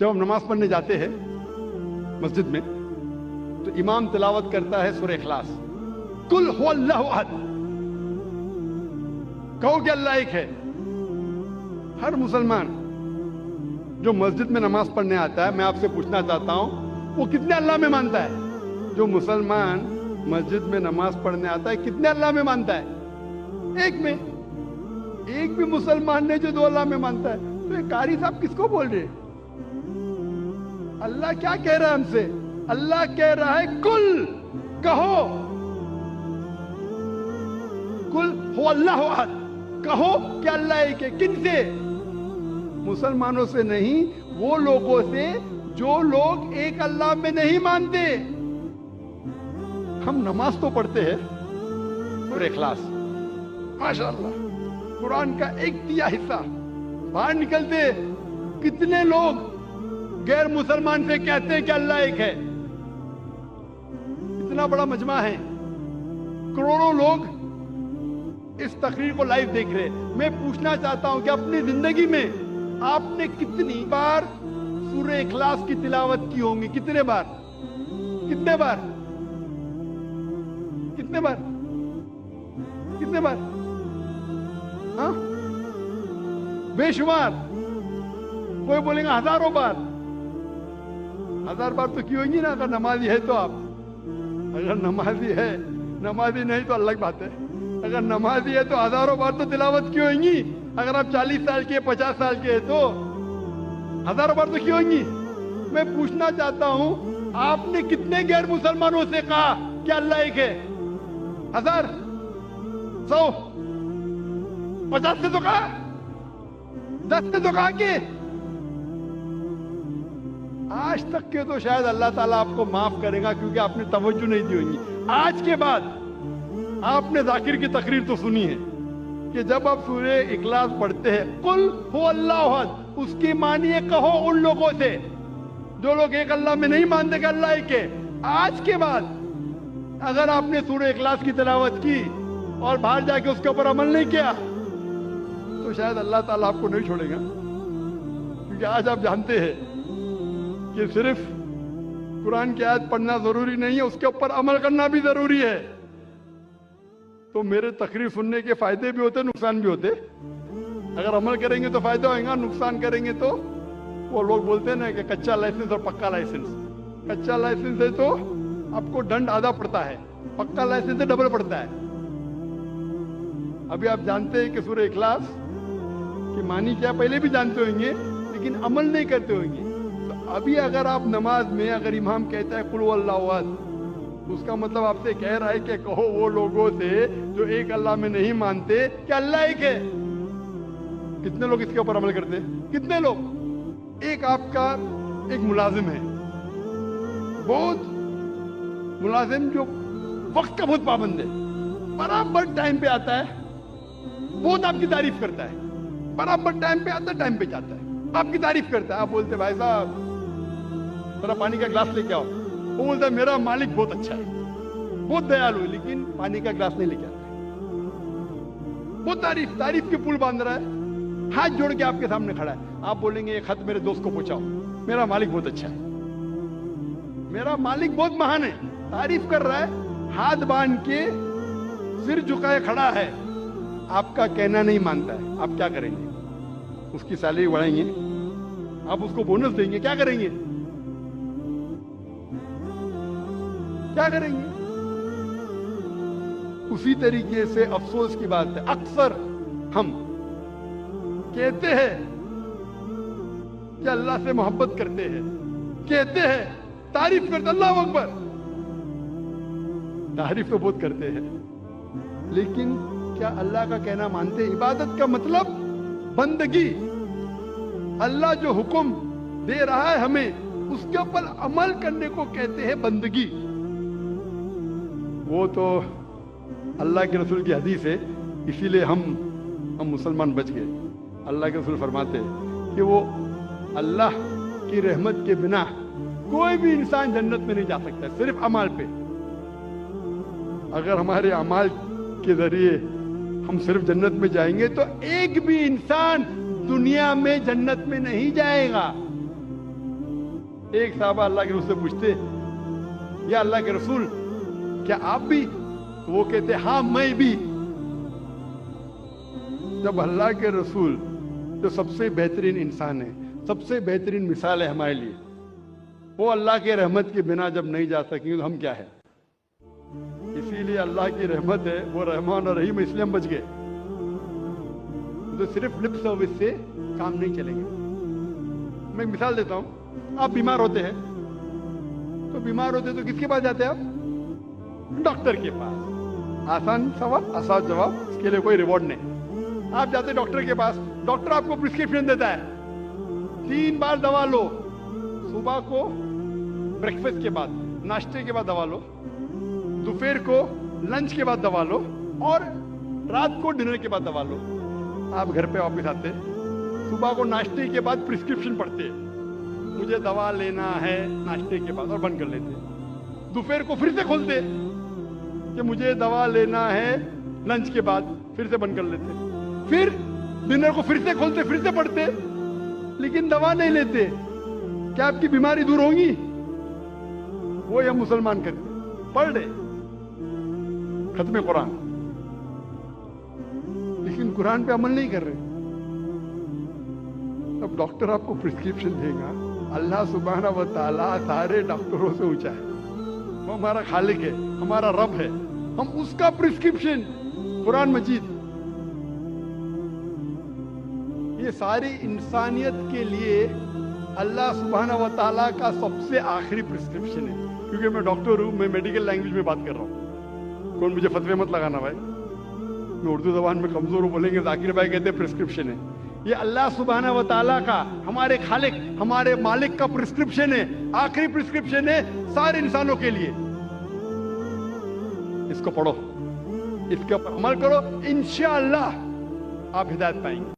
جب ہم نماز پڑھنے جاتے ہیں مسجد میں تو امام تلاوت کرتا ہے سورہ اخلاص، قل هو اللہ احد، کہو کہ اللہ ایک ہے۔ ہر مسلمان جو مسجد میں نماز پڑھنے آتا ہے، میں آپ سے پوچھنا چاہتا ہوں وہ کتنے اللہ میں مانتا ہے؟ جو مسلمان مسجد میں نماز پڑھنے آتا ہے کتنے اللہ میں مانتا ہے؟ ایک میں۔ ایک بھی مسلمان نے جو دو اللہ میں مانتا ہے، تو یہ قاری صاحب کس کو بول رہے ہیں؟ اللہ کیا کہہ رہا ہے ہم سے؟ اللہ کہہ رہا ہے کل، کہو، کل ہو اللہ احد، کہو کہ اللہ ایک ہے۔ کن سے؟ مسلمانوں سے نہیں، وہ لوگوں سے جو لوگ ایک اللہ میں نہیں مانتے۔ ہم نماز تو پڑھتے ہیں سورہ اخلاص، ماشاءاللہ قرآن کا 1/3 حصہ، باہر نکلتے کتنے لوگ غیر مسلمان سے کہتے ہیں کہ اللہ ایک ہے؟ اتنا بڑا مجمع ہے، کروڑوں لوگ اس تقریر کو لائیو دیکھ رہے ہیں۔ میں پوچھنا چاہتا ہوں کہ اپنی زندگی میں آپ نے کتنی بار سورہ اخلاص کی تلاوت کی ہوں گی؟ کتنے بار؟ کتنے بار؟ کتنے بار؟ کتنے بار؟ ہاں بے شمار۔ کوئی بولیں گا ہزاروں بار۔ 1000 بار تو کی ہوگی نا اگر نمازی ہے تو۔ آپ اگر نمازی ہے، نمازی نہیں تو الگ بات ہے۔ اگر نمازی ہے تو ہزاروں بار تو تلاوت کی ہوئیں گی۔ اگر آپ 40 سال کے 50 سال کے ہیں تو ہزاروں بار تو کی ہوئیں گی۔ میں پوچھنا چاہتا ہوں آپ نے کتنے غیر مسلمانوں سے کہا کہ اللہ ایک ہے؟ 1000 100 50 سے تو کہا، 10 سے تو کہا کہ آج تک کے تو شاید اللہ تعالیٰ آپ کو معاف کرے گا کیونکہ آپ نے توجہ نہیں دی ہوگی۔ آج کے بعد آپ نے ذاکر کی تقریر تو سنی ہے کہ جب آپ سورہ اخلاص پڑھتے ہیں قل هو اللہ احد، اس کی معنی کہو ان لوگوں سے جو لوگ ایک اللہ میں نہیں مانتے کہ اللہ ایک ہے۔ آج کے بعد اگر آپ نے سورہ اخلاص کی تلاوت کی اور باہر جا کے اس کے اوپر عمل نہیں کیا تو شاید اللہ تعالیٰ آپ کو نہیں چھوڑے گا، کیونکہ آج آپ جانتے ہیں کہ صرف قرآن کی آیت پڑھنا ضروری نہیں ہے، اس کے اوپر عمل کرنا بھی ضروری ہے۔ تو میرے تقریر سننے کے فائدے بھی ہوتے، نقصان بھی ہوتے۔ اگر عمل کریں گے تو فائدہ ہوئے گا، نقصان کریں گے تو وہ لوگ بولتے ہیں نا کہ کچا لائسنس اور پکا لائسنس۔ کچا لائسنس ہے تو آپ کو ڈنڈ آدھا پڑتا ہے، پکا لائسنس سے ڈبل پڑتا ہے۔ ابھی آپ جانتے ہیں کہ سورہ اخلاص کی معنی کیا پہلے بھی جانتے ہوئیں گے، لیکن عمل نہیں کرتے ہوئیں گے۔ تو ابھی اگر آپ نماز میں اگر امام کہتا ہے قل هو اللہ احد، اس کا مطلب آپ سے کہہ رہا ہے کہ کہو وہ لوگوں سے جو ایک اللہ میں نہیں مانتے کہ اللہ ایک ہے۔ کتنے لوگ اس کے اوپر عمل کرتے ہیں؟ کتنے لوگ؟ ایک آپ کا ایک ملازم ہے، بہت ملازم جو وقت کا بہت پابند ہے، برابر ٹائم پہ آتا ہے، بہت آپ کی تعریف کرتا ہے، برابر ٹائم پہ آتا ہے، ٹائم پہ جاتا ہے، آپ کی تعریف کرتا ہے۔ آپ بولتے بھائی صاحب ذرا پانی کا گلاس لے کے آؤ، وہ بولتا ہے میرا مالک بہت اچھا ہے، بہت دیالو ہے، لیکن پانی کا گلاس نہیں لے کے آتا ہے۔ بہت تعریف کے پل باندھ رہا ہے، ہاتھ جوڑ کے آپ کے سامنے کھڑا ہے۔ آپ بولیں گے یہ خط میرے دوست کو پہنچاؤ، میرا مالک بہت اچھا ہے، میرا مالک بہت مہان ہے، تعریف کر رہا ہے، ہاتھ باندھ کے سر جھکائے کھڑا ہے، آپ کا کہنا نہیں مانتا ہے۔ آپ کیا کریں گے؟ اس کی سیلری بڑھائیں گے؟ آپ اس کو بونس دیں گے؟ کیا کریں گے؟ کیا کریں گے؟ اسی طریقے سے افسوس کی بات ہے، اکثر ہم کہتے ہیں کہ اللہ سے محبت کرتے ہیں، کہتے ہیں تعریف کرتے، اللہ اکبر، تعریف تو بہت کرتے ہیں، لیکن کیا اللہ کا کہنا مانتے؟ عبادت کا مطلب بندگی، اللہ جو حکم دے رہا ہے ہمیں اس کے اوپر عمل کرنے کو کہتے ہیں بندگی۔ وہ تو اللہ کے رسول کی حدیث ہے، اسی لیے ہم مسلمان بچ گئے۔ اللہ کے رسول فرماتے ہیں کہ وہ اللہ کی رحمت کے بنا کوئی بھی انسان جنت میں نہیں جا سکتا، صرف اعمال پہ۔ اگر ہمارے اعمال کے ذریعے ہم صرف جنت میں جائیں گے تو ایک بھی انسان دنیا میں جنت میں نہیں جائے گا۔ ایک صحابہ اللہ کے رسول سے پوچھتے یا اللہ کے رسول کیا آپ بھی؟ تو وہ کہتے ہاں میں بھی. جب اللہ کے رسول جو سب سے بہترین انسان ہے, سب سے بہترین مثال ہے ہمارے لیے, وہ اللہ کے رحمت کے بنا جب نہیں جا سکیں تو ہم کیا ہے؟ اسی لیے اللہ کی رحمت ہے, وہ رحمان اور رحیم, اس لیے ہم بچ گئے. تو صرف لپ سروس سے کام نہیں چلیں گے. میں ایک مثال دیتا ہوں. آپ بیمار ہوتے ہیں تو کس کے پاس جاتے ہیں آپ؟ ڈاکٹر کے پاس. آسان سوال, آسان جواب, اس کے لیے کوئی ریوارڈ نہیں. آپ جاتے ڈاکٹر کے پاس, ڈاکٹر آپ کو پرسکرپشن دیتا ہے, 3 بار دوا لو. صبح کو بریکفاسٹ کے بعد, ناشتے کے بعد دوا لو, دوپہر کو لنچ کے بعد دوا لو, اور رات کو ڈنر کے بعد دوا لو. آپ گھر پہ واپس آتے, صبح کو ناشتے کے بعد پرسکرپشن پڑھتے, مجھے دوا لینا ہے ناشتے کے بعد, اور بند کر لیتے. دوپہر کو پھر سے کھولتے کہ مجھے دوا لینا ہے لنچ کے بعد, پھر سے بند کر لیتے. پھر ڈنر کو پھر سے کھولتے, پھر سے پڑھتے, لیکن دوا نہیں لیتے. کیا آپ کی بیماری دور ہوگی؟ وہ ہم مسلمان کرتے, پڑھ لے ختم قرآن, لیکن قرآن پہ عمل نہیں کر رہے. اب ڈاکٹر آپ کو پرسکرپشن دے گا. اللہ سبحانہ و تعالیٰ سارے ڈاکٹروں سے اونچا ہے, وہ ہمارا خالق ہے, ہمارا رب ہے. ہم اس کا پرسکرپشن قرآن مجید, یہ ساری انسانیت کے لیے اللہ سبحانہ و تعالیٰ کا سب سے آخری پرسکرپشن ہے. کیونکہ میں ڈاکٹر ہوں, میں میڈیکل لینگویج میں بات کر رہا ہوں. کون مجھے فتوے مت لگانا بھائی, میں اردو زبان میں کمزور ہوں, بولیں گے ذاکر بھائی کہتے ہیں پرسکرپشن ہے. یہ اللہ سبحانہ و تعالیٰ کا, ہمارے خالق, ہمارے مالک کا پرسکرپشن ہے, آخری پرسکرپشن ہے سارے انسانوں کے لیے. اس کو پڑھو, اس کے اوپر عمل کرو, انشاءاللہ آپ ہدایت پائیں گے.